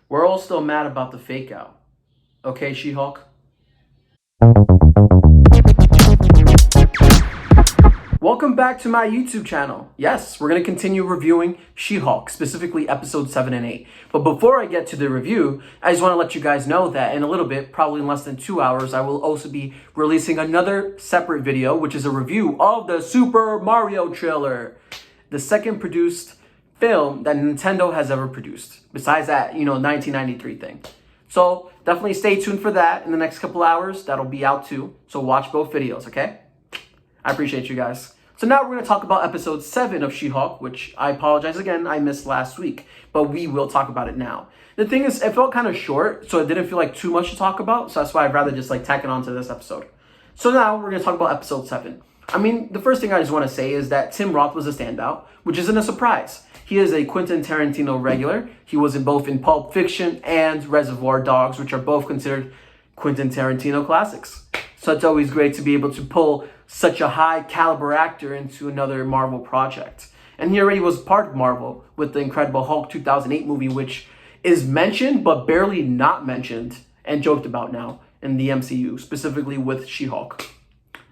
We're all still mad about the fake out. Okay, She-Hulk? Welcome back to my YouTube channel. Yes, we're going to continue reviewing She-Hulk, specifically episodes 7 and 8. But before I get to the review, I just want to let you guys know that in a little bit, probably in less than 2 hours, I will also be releasing another separate video, which is a review of the Super Mario trailer, the second produced film that Nintendo has ever produced, besides that, 1993 thing. So definitely stay tuned for that in the next couple hours. That'll be out too. So watch both videos, okay? I appreciate you guys. So now we're going to talk about episode 7 of She-Hulk, which I apologize again, I missed last week, but we will talk about it now. The thing is, it felt kind of short, so it didn't feel like too much to talk about, so that's why I'd rather just tack it on to this episode. So now we're going to talk about episode 7. I mean, the first thing I just want to say is that Timroth was a standout, which isn't a surprise. He is a Quentin Tarantino regular. He was in both in Pulp Fiction and Reservoir Dogs, which are both considered Quentin Tarantino classics. So it's always great to be able to pull such a high caliber actor into another Marvel project. And he already was part of Marvel with the Incredible Hulk 2008 movie, which is mentioned but barely not mentioned and joked about now in the MCU, specifically with She-Hulk.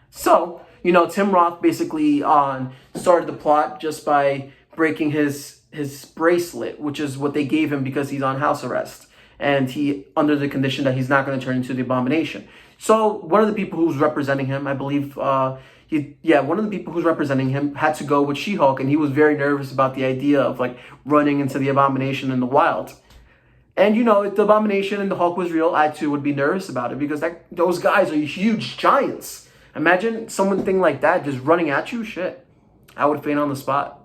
So, Tim Roth basically started the plot just by breaking his bracelet, which is what they gave him because he's on house arrest. And he, under the condition that he's not going to turn into the Abomination. So one of the people who's representing him, I believe, one of the people who's representing him had to go with She-Hulk, and he was very nervous about the idea of running into the Abomination in the wild. And if the Abomination and the Hulk was real, I too would be nervous about it because those guys are huge giants. Imagine something like that just running at you. Shit, I would faint on the spot.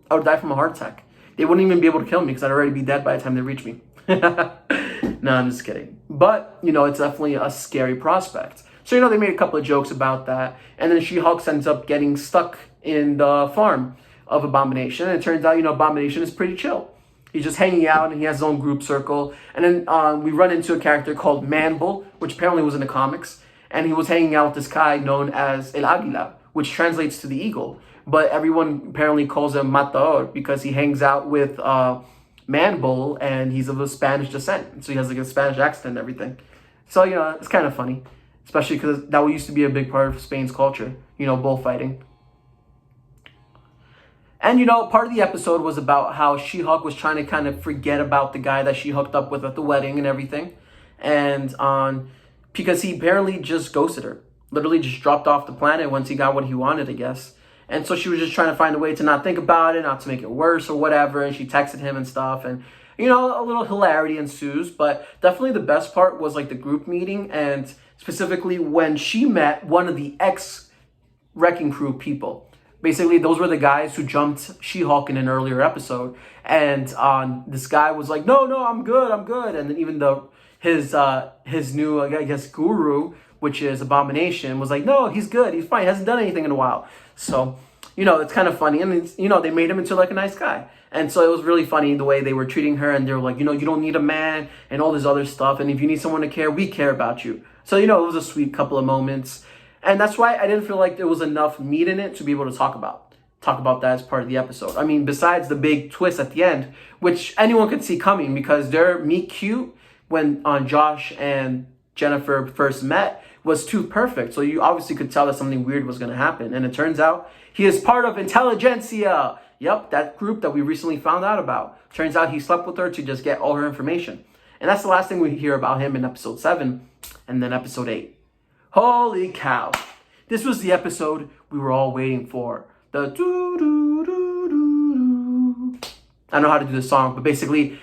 I would die from a heart attack. They wouldn't even be able to kill me because I'd already be dead by the time they reach me. No, I'm just kidding. But, it's definitely a scary prospect. So, they made a couple of jokes about that. And then She-Hulk ends up getting stuck in the farm of Abomination. And it turns out, Abomination is pretty chill. He's just hanging out and he has his own group circle. And then we run into a character called Man-Bull, which apparently was in the comics. And he was hanging out with this guy known as El Águila, which translates to the eagle. But everyone apparently calls him Matador because he hangs out with Man-Bull, and he's of a Spanish descent. So he has a Spanish accent and everything. So, it's kind of funny. Especially because that used to be a big part of Spain's culture. Bullfighting. And, part of the episode was about how She-Hulk was trying to kind of forget about the guy that she hooked up with at the wedding and everything. And because he apparently just ghosted her. Literally just dropped off the planet once he got what he wanted, I guess. And so she was just trying to find a way to not think about it, not to make it worse or whatever. And she texted him and stuff. And, a little hilarity ensues. But definitely the best part was the group meeting. And specifically when she met one of the ex-Wrecking Crew people. Basically, those were the guys who jumped She-Hulk in an earlier episode. And this guy was like, no, I'm good. And then even his new, I guess, guru, which is Abomination, was like, no, he's good. He's fine. He hasn't done anything in a while. So, it's kind of funny. And, they made him into a nice guy. And so it was really funny the way they were treating her. And they were like, you don't need a man and all this other stuff. And if you need someone to care, we care about you. So, it was a sweet couple of moments. And that's why I didn't feel like there was enough meat in it to be able to talk about that as part of the episode. I mean, besides the big twist at the end, which anyone could see coming because their meet cute when Josh and Jennifer first met was too perfect. So you obviously could tell that something weird was going to happen. And it turns out he is part of Intelligentsia. Yep, that group that we recently found out about. Turns out he slept with her to just get all her information. And that's the last thing we hear about him in episode 7 and then episode 8. Holy cow. This was the episode we were all waiting for. The doo-doo-doo-doo-doo. I don't know how to do the song, but basically,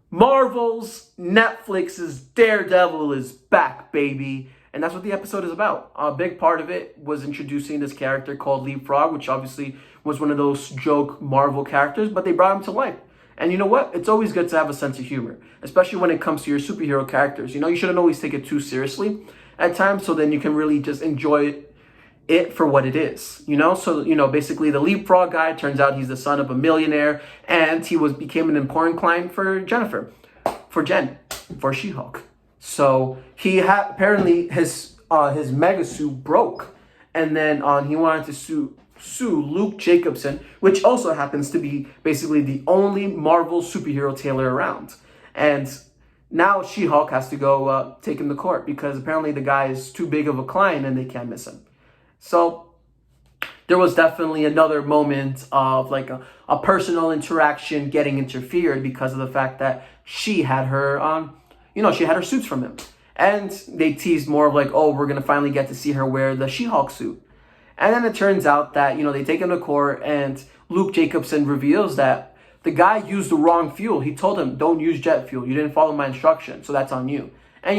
Marvel's, Netflix's Daredevil is back, baby. And that's what the episode is about. A big part of it was introducing this character called Leapfrog, which obviously was one of those joke Marvel characters, but they brought him to life. And you know what? It's always good to have a sense of humor, especially when it comes to your superhero characters. You shouldn't always take it too seriously at times, so then you can really just enjoy it for what it is, So, basically the Leapfrog guy, turns out he's the son of a millionaire, and he became an important client for for She-Hulk. So he apparently his mega suit broke, and then he wanted to sue Luke Jacobson, which also happens to be basically the only Marvel superhero tailor around. And Now She-Hulk has to go take him to court because apparently the guy is too big of a client and they can't miss him. So there was definitely another moment of like a personal interaction getting interfered because of the fact that she had her she had her suits from him. And they teased more of like, oh, we're going to finally get to see her wear the She-Hulk suit. And then it turns out that, they take him to court and Luke Jacobson reveals that the guy used the wrong fuel. He told him, don't use jet fuel. You didn't follow my instructions, so that's on you. And,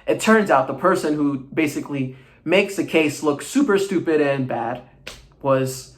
it turns out the person who basically makes the case look super stupid and bad was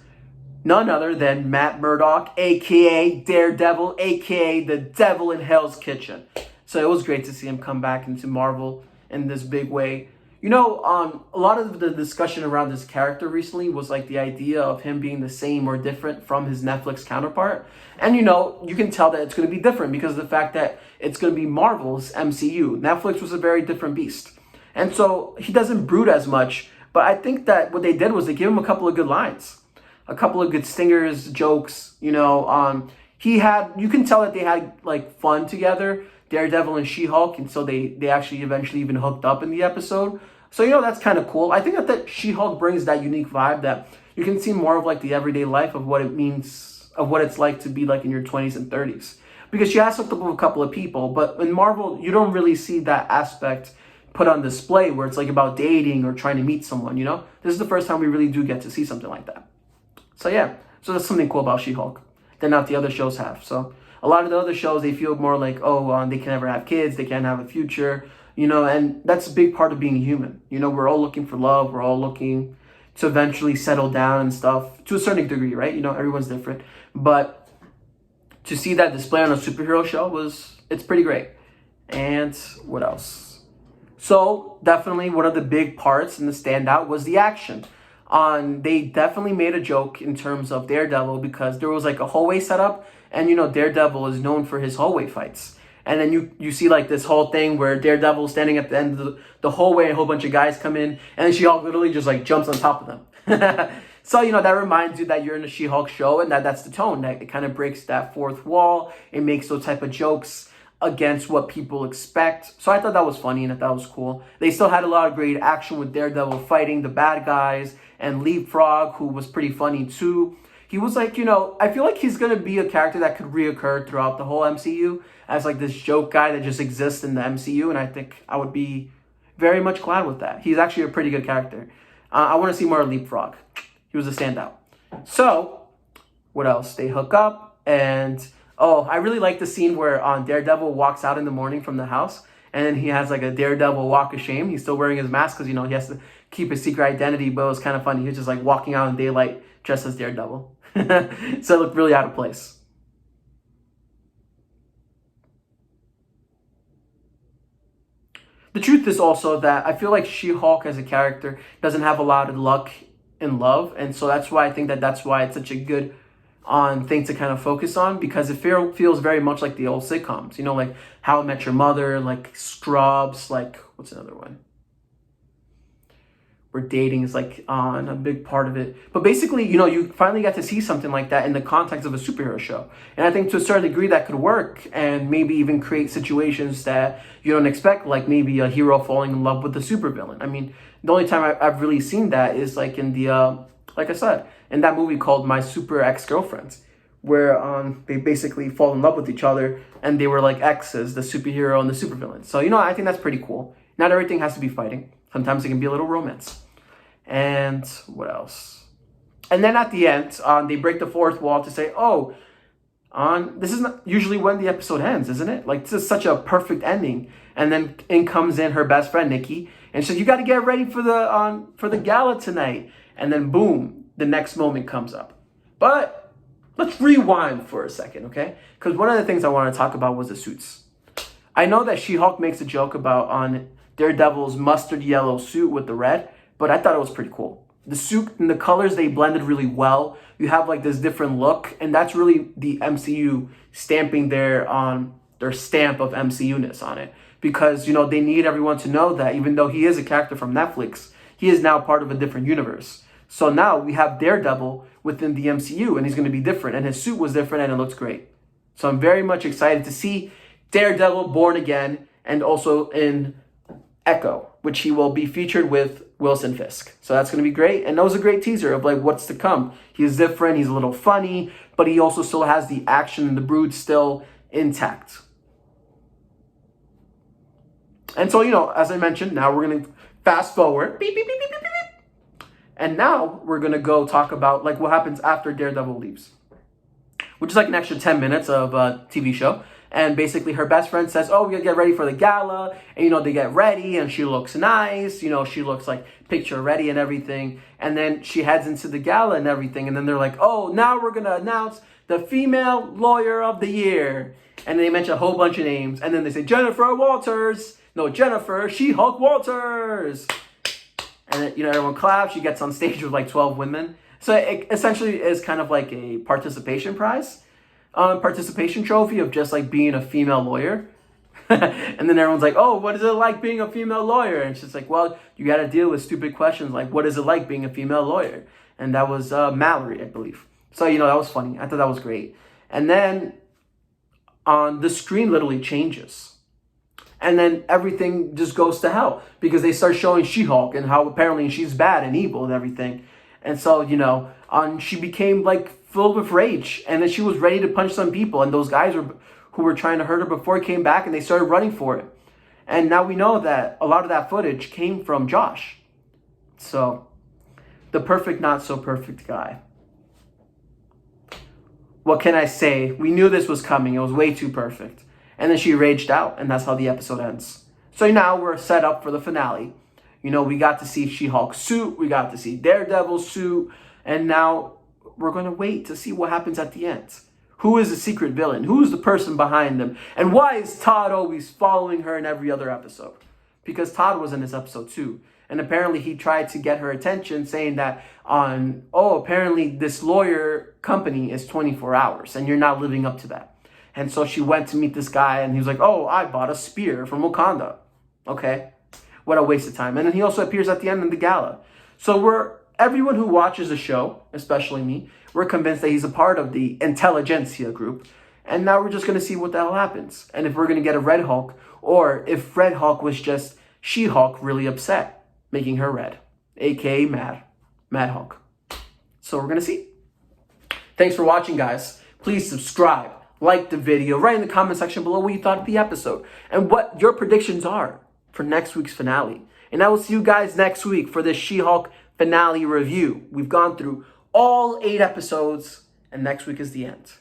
none other than Matt Murdock, a.k.a. Daredevil, a.k.a. the devil in Hell's Kitchen. So it was great to see him come back into Marvel in this big way. A lot of the discussion around this character recently was like the idea of him being the same or different from his Netflix counterpart. And, you can tell that it's going to be different because of the fact that it's going to be Marvel's MCU. Netflix was a very different beast. And so he doesn't brood as much. But I think that what they did was they gave him a couple of good lines, a couple of good stingers, jokes, you can tell that they had like fun together, Daredevil and She-Hulk. And so they actually eventually even hooked up in the episode. So, that's kind of cool. I think that She-Hulk brings that unique vibe that you can see more of like the everyday life of what it means, of what it's like to be like in your 20s and 30s. Because she has hooked up with a couple of people. But in Marvel, you don't really see that aspect put on display where it's like about dating or trying to meet someone, This is the first time we really do get to see something like that. So yeah, so that's something cool about She-Hulk that not the other shows have. So a lot of the other shows, they feel more like, they can never have kids, they can't have a future, and that's a big part of being human. We're all looking for love, we're all looking to eventually settle down and stuff to a certain degree, right? Everyone's different. But to see that display on a superhero show it's pretty great. And what else? So definitely one of the big parts and the standout was the action. They definitely made a joke in terms of Daredevil because there was like a hallway setup, and Daredevil is known for his hallway fights. And then you see like this whole thing where Daredevil's standing at the end of the hallway and a whole bunch of guys come in, and then She-Hulk literally just like jumps on top of them. So, that reminds you that you're in a She-Hulk show and that's the tone. That it kind of breaks that fourth wall. It makes those type of jokes against what people expect. So I thought that was funny and that was cool. They still had a lot of great action with Daredevil fighting the bad guys and Leapfrog, who was pretty funny too. He was like, I feel like he's going to be a character that could reoccur throughout the whole MCU as like this joke guy that just exists in the MCU. And I think I would be very much glad with that. He's actually a pretty good character. I want to see more Leapfrog. He was a standout. So what else? They hook up and... Oh, I really like the scene where Daredevil walks out in the morning from the house and then he has like a Daredevil walk of shame. He's still wearing his mask because, he has to keep his secret identity, but it was kind of funny. He was just like walking out in daylight dressed as Daredevil. So it looked really out of place. The truth is also that I feel like She-Hulk as a character doesn't have a lot of luck in love. And so that's why I think that's why it's such a good thing to kind of focus on, because it feels very much like the old sitcoms, like How I Met Your Mother, like Scrubs, like what's another one where dating is like on a big part of it. But basically, you finally get to see something like that in the context of a superhero show. And I think to a certain degree that could work and maybe even create situations that you don't expect, like maybe a hero falling in love with a supervillain. I mean, the only time I've really seen that is like in the like I said, in that movie called My Super Ex-Girlfriends, where they basically fall in love with each other and they were like exes, the superhero and the supervillain. So, I think that's pretty cool. Not everything has to be fighting. Sometimes it can be a little romance. And what else? And then at the end, they break the fourth wall to say, this is not usually when the episode ends, isn't it? Like, this is such a perfect ending. And then in comes in her best friend, Nikki, and says, you got to get ready for the gala tonight. And then boom, the next moment comes up. But let's rewind for a second, okay? Because one of the things I want to talk about was the suits. I know that She-Hulk makes a joke about on Daredevil's mustard yellow suit with the red, but I thought it was pretty cool. The suit and the colors, they blended really well. You have like this different look, and that's really the MCU stamping their stamp of MCU-ness on it. Because, they need everyone to know that even though he is a character from Netflix, he is now part of a different universe. So now we have Daredevil within the MCU, and he's going to be different, and his suit was different, and it looks great. So I'm very much excited to see Daredevil born again and also in Echo, which he will be featured with Wilson Fisk. So that's going to be great. And that was a great teaser of like what's to come. He's different. He's a little funny, but he also still has the action and the brood still intact. And so, as I mentioned, now we're going to fast forward. Beep, beep, beep, beep, beep, beep. And now we're going to go talk about like what happens after Daredevil leaves, which is like an extra 10 minutes of a TV show. And basically her best friend says, oh, we gotta get ready for the gala. And, they get ready and she looks nice. She looks like picture ready and everything. And then she heads into the gala and everything. And then they're like, oh, now we're gonna announce the female lawyer of the year. And they mention a whole bunch of names. And then they say, Jennifer Walters. No, Jennifer She-Hulk Walters. And then, everyone claps. She gets on stage with like 12 women. So it essentially is kind of like a participation prize. Participation trophy of just like being a female lawyer. And then everyone's like, oh, what is it like being a female lawyer? And she's like, well, you got to deal with stupid questions like, what is it like being a female lawyer? And that was Mallory, I believe. So, that was funny. I thought that was great. And then on the screen literally changes. And then everything just goes to hell because they start showing She-Hulk and how apparently she's bad and evil and everything. And so, she became like filled with rage, and then she was ready to punch some people, and those guys who were trying to hurt her before came back and they started running for it. And now we know that a lot of that footage came from Josh. So, the perfect, not so perfect guy. What can I say? We knew this was coming. It was way too perfect. And then she raged out, and that's how the episode ends. So now we're set up for the finale. We got to see She-Hulk's suit, we got to see Daredevil's suit, and now we're going to wait to see what happens at the end. Who is the secret villain? Who's the person behind them? And why is Todd always following her in every other episode? Because Todd was in this episode too. And apparently he tried to get her attention saying that apparently this lawyer company is 24 hours and you're not living up to that. And so she went to meet this guy and he was like, oh, I bought a spear from Wakanda. Okay, what a waste of time. And then he also appears at the end of the gala. So everyone who watches the show, especially me, we're convinced that he's a part of the intelligentsia group. And now we're just going to see what the hell happens. And if we're going to get a Red Hulk, or if Red Hulk was just She-Hulk really upset, making her red, aka Mad Hulk. So we're going to see. Thanks for watching, guys. Please subscribe, like the video, write in the comment section below what you thought of the episode, and what your predictions are for next week's finale. And I will see you guys next week for this She-Hulk finale review. We've gone through all 8 episodes, and next week is the end.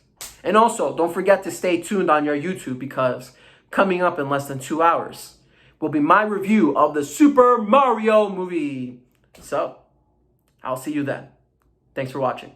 And also, don't forget to stay tuned on your YouTube because coming up in less than 2 hours will be my review of the Super Mario movie. So, I'll see you then. Thanks for watching.